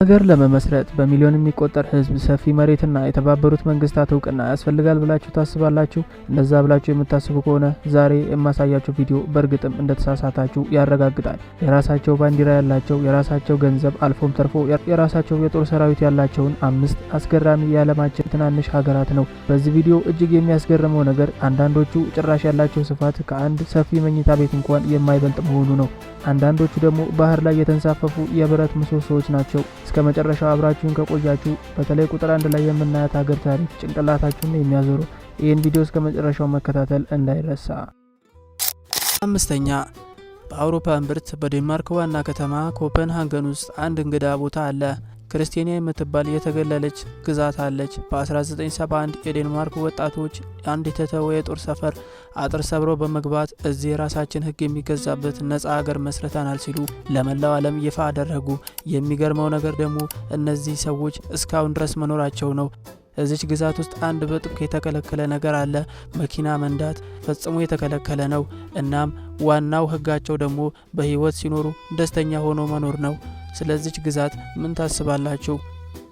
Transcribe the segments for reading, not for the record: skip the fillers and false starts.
ሀገር ለመመስረት በሚሊዮን የሚቆጠር ህዝብ፣ ሰፊ መሬትና የተባበሩት መንግስታት እውቅና ያስፈልጋል ብላችሁ ታስባላችሁ? እንደዛ ብላችሁ የምታስቡ ከሆነ ዛሬ የማሳያችሁ ቪዲዮ በእርግጥም እንደተሳሳታችሁ ያረጋግጣል። የራሳቸው ባንዲራ ያላቸው፣ የራሳቸው ገንዘብ አልፎም ተርፎ የራሳቸው የጦር ሰራዊት ያላቸውን 5 አስገራሚ የዓለማችን ትናንሽ ሀገራት ነው። በዚህ ቪዲዮ እጅግ የሚያስገርመው ነገር አንዳንዶቹ ጭራሽ ያላቸው ስፋት ከአንድ ሰፊ መኝታ ቤት እንኳን የማይበልጥ መሆኑ ነው። አንዳንዶቹ ደግሞ ባህር ላይ የተንሳፈፉ የብረት ምሰሶዎች ናቸው። እስከ መጨረሻው አብራችሁን ከቆያችሁ በተለይ ቁጥር 1 ላይ የምናያት ሀገር ታሪክ ጭንቅላታችሁን የሚያዞሩ። ይህን ቪዲዮ እስከ መጨረሻው መከታተል እንዳይረሳ። አምስተኛ፣ በአውሮፓ እምብርት በዴንማርክ ዋና ከተማ ኮፐንሃገን ውስጥ አንድ እንግዳ ቦታ አለ። ክርስቲያኒያ የምትባል የተገለለች ግዛት አለች። በ1971 የዴንማርክ ወጣቶች አንድ የተተወ የጦር ሰፈር አጥር ሰብረው በመግባት እዚህ የራሳችን ሕግ የሚገዛበት ነፃ ሀገር መስርተናል ሲሉ ለመላው ዓለም ይፋ አደረጉ። የሚገርመው ነገር ደግሞ እነዚህ ሰዎች እስካሁን ድረስ መኖራቸው ነው። እዚች ግዛት ውስጥ አንድ በጥብቅ የተከለከለ ነገር አለ። መኪና መንዳት ፈጽሞ የተከለከለ ነው። እናም ዋናው ሕጋቸው ደግሞ በህይወት ሲኖሩ ደስተኛ ሆኖ መኖር ነው። ስለዚች ግዛት ምን ታስባላችሁ?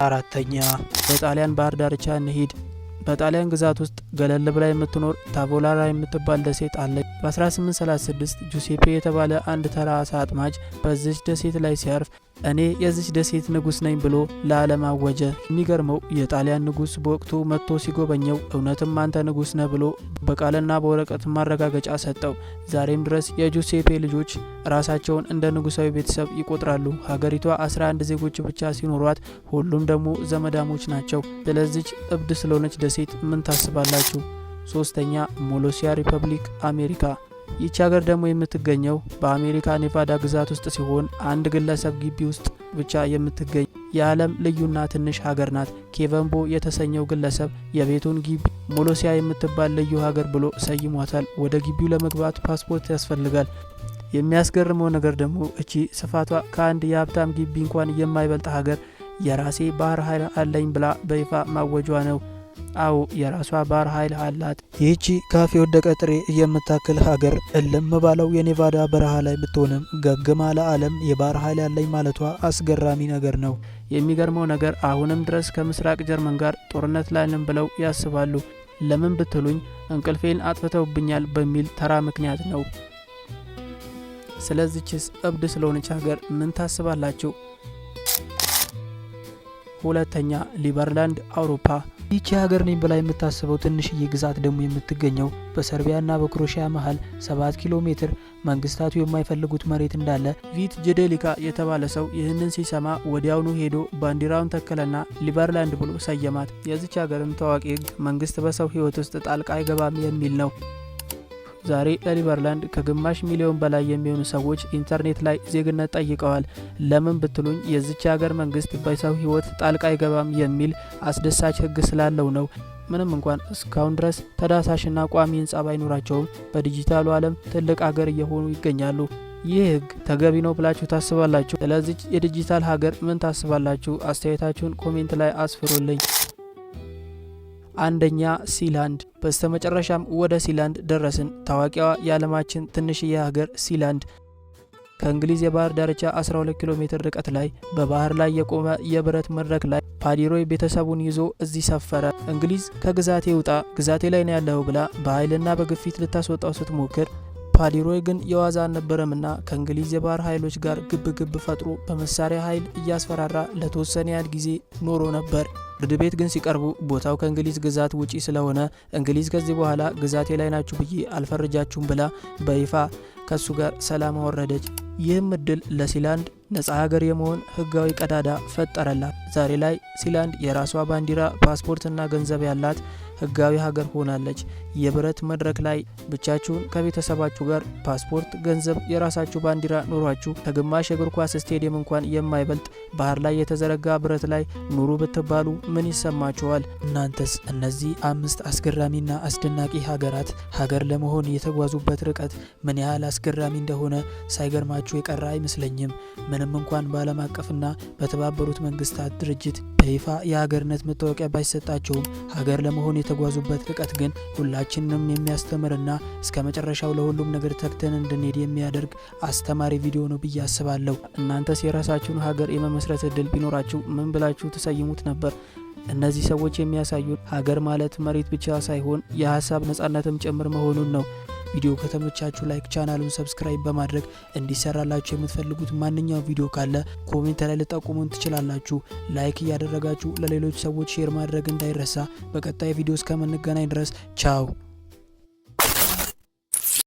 አራተኛ፣ በጣሊያን ባህር ዳርቻ እንሂድ። በጣሊያን ግዛት ውስጥ ገለል ብላ የምትኖር ታቮላራ የምትባል ደሴት አለች። በ1836 ጁሴፔ የተባለ አንድ ተራ አሳ አጥማጅ በዚች ደሴት ላይ ሲያርፍ እኔ የዚች ደሴት ንጉስ ነኝ ብሎ ለዓለም አወጀ። የሚገርመው የጣሊያን ንጉስ በወቅቱ መጥቶ ሲጎበኘው እውነትም አንተ ንጉስ ነህ ብሎ በቃልና በወረቀት ማረጋገጫ ሰጠው። ዛሬም ድረስ የጁሴፔ ልጆች ራሳቸውን እንደ ንጉሳዊ ቤተሰብ ይቆጥራሉ። ሀገሪቷ 11 ዜጎች ብቻ ሲኖሯት ሁሉም ደግሞ ዘመዳሞች ናቸው። ስለዚች እብድ ስለሆነች ደሴት ምን ታስባላችሁ? ሶስተኛ፣ ሞሎሲያ ሪፐብሊክ አሜሪካ። ይቺ ሀገር ደግሞ የምትገኘው በአሜሪካ ኔቫዳ ግዛት ውስጥ ሲሆን አንድ ግለሰብ ግቢ ውስጥ ብቻ የምትገኝ የዓለም ልዩና ትንሽ ሀገር ናት። ኬቨንቦ የተሰኘው ግለሰብ የቤቱን ግቢ ሞሎሲያ የምትባል ልዩ ሀገር ብሎ ሰይሟታል። ወደ ግቢው ለመግባት ፓስፖርት ያስፈልጋል። የሚያስገርመው ነገር ደግሞ እቺ ስፋቷ ከአንድ የሀብታም ግቢ እንኳን የማይበልጥ ሀገር የራሴ ባህር ኃይል አለኝ ብላ በይፋ ማወጇ ነው። አዎ የራሷ ባህር ኃይል አላት። ይህቺ ካፌ ወደቀ ጥሬ የምታክል ሀገር እልም ባለው የኔቫዳ በረሃ ላይ ብትሆንም ገግማ ለዓለም የባህር ኃይል ያለኝ ማለቷ አስገራሚ ነገር ነው። የሚገርመው ነገር አሁንም ድረስ ከምስራቅ ጀርመን ጋር ጦርነት ላይ ነን ብለው ያስባሉ። ለምን ብትሉኝ እንቅልፌን አጥፍተውብኛል በሚል ተራ ምክንያት ነው። ስለዚህችስ እብድ ስለሆነች ሀገር ምን ታስባላችሁ? ሁለተኛ፣ ሊበርላንድ አውሮፓ። ይቺ ሀገር ነኝ ብላ የምታስበው ትንሽዬ ግዛት ደግሞ የምትገኘው በሰርቢያና በክሮሺያ መሃል 7 ኪሎ ሜትር መንግስታቱ የማይፈልጉት መሬት እንዳለ ቪት ጀዴሊካ የተባለ ሰው ይህንን ሲሰማ ወዲያውኑ ሄዶ ባንዲራውን ተከለና ሊበርላንድ ብሎ ሰየማት። የዚች ሀገርም ታዋቂ ሕግ መንግስት በሰው ህይወት ውስጥ ጣልቃ አይገባም የሚል ነው። ዛሬ ለሊበርላንድ ከግማሽ ሚሊዮን በላይ የሚሆኑ ሰዎች ኢንተርኔት ላይ ዜግነት ጠይቀዋል። ለምን ብትሉኝ የዚች ሀገር መንግስት በሰው ህይወት ጣልቃ አይገባም የሚል አስደሳች ህግ ስላለው ነው። ምንም እንኳን እስካሁን ድረስ ተዳሳሽና ቋሚ ህንጻ ባይኖራቸውም በዲጂታሉ ዓለም ትልቅ ሀገር እየሆኑ ይገኛሉ። ይህ ህግ ተገቢ ነው ብላችሁ ታስባላችሁ? ስለዚህ የዲጂታል ሀገር ምን ታስባላችሁ? አስተያየታችሁን ኮሜንት ላይ አስፍሩልኝ። አንደኛ፣ ሲላንድ። በስተመጨረሻም ወደ ሲላንድ ደረስን። ታዋቂዋ የዓለማችን ትንሽዬ ሀገር ሲላንድ ከእንግሊዝ የባህር ዳርቻ 12 ኪሎ ሜትር ርቀት ላይ በባህር ላይ የቆመ የብረት መድረክ ላይ ፓዲሮይ ቤተሰቡን ይዞ እዚህ ሰፈረ። እንግሊዝ ከግዛቴ ውጣ፣ ግዛቴ ላይ ነው ያለው ብላ በኃይልና በግፊት ልታስወጣው ስትሞክር ፓዲሮይ ግን የዋዛ አልነበረምና ከእንግሊዝ የባህር ኃይሎች ጋር ግብ ግብ ፈጥሮ በመሳሪያ ኃይል እያስፈራራ ለተወሰነ ያህል ጊዜ ኖሮ ነበር። ፍርድ ቤት ግን ሲቀርቡ ቦታው ከእንግሊዝ ግዛት ውጪ ስለሆነ እንግሊዝ ከዚህ በኋላ ግዛቴ ላይ ናችሁ ብዬ አልፈርጃችሁም ብላ በይፋ ከሱ ጋር ሰላም አወረደች። ይህም እድል ለሲላንድ ነፃ ሀገር የመሆን ህጋዊ ቀዳዳ ፈጠረላት። ዛሬ ላይ ሲላንድ የራሷ ባንዲራ፣ ፓስፖርትና ገንዘብ ያላት ህጋዊ ሀገር ሆናለች። የብረት መድረክ ላይ ብቻችሁን ከቤተሰባችሁ ጋር ፓስፖርት፣ ገንዘብ፣ የራሳችሁ ባንዲራ ኖሯችሁ ከግማሽ የእግር ኳስ ስቴዲየም እንኳን የማይበልጥ ባህር ላይ የተዘረጋ ብረት ላይ ኑሩ ብትባሉ ምን ይሰማችኋል? እናንተስ እነዚህ 5 አስገራሚና አስደናቂ ሀገራት ሀገር ለመሆን የተጓዙበት ርቀት ምን ያህል አስገራሚ እንደሆነ ሳይገርማችሁ የቀረ አይመስለኝም። ምንም እንኳን በዓለም አቀፍና በተባበሩት መንግስታት ድርጅት በይፋ የሀገርነት መታወቂያ ባይሰጣቸውም ሀገር ለመሆን የተጓዙበት ርቀት ግን ሁላችንንም የሚያስተምርና እስከ መጨረሻው ለሁሉም ነገር ተግተን እንድንሄድ የሚያደርግ አስተማሪ ቪዲዮ ነው ብዬ አስባለሁ። እናንተስ የራሳችሁን ሀገር የመመስረት እድል ቢኖራችሁ ምን ብላችሁ ትሰይሙት ነበር? እነዚህ ሰዎች የሚያሳዩን ሀገር ማለት መሬት ብቻ ሳይሆን የሀሳብ ነጻነትም ጭምር መሆኑን ነው። ቪዲዮ ከተመቻችሁ ላይክ፣ ቻናሉን ሰብስክራይብ በማድረግ እንዲሰራላችሁ የምትፈልጉት ማንኛውም ቪዲዮ ካለ ኮሜንት ላይ ልጠቁሙን ትችላላችሁ። ላይክ እያደረጋችሁ ለሌሎች ሰዎች ሼር ማድረግ እንዳይረሳ። በቀጣይ ቪዲዮ እስከምንገናኝ ድረስ ቻው።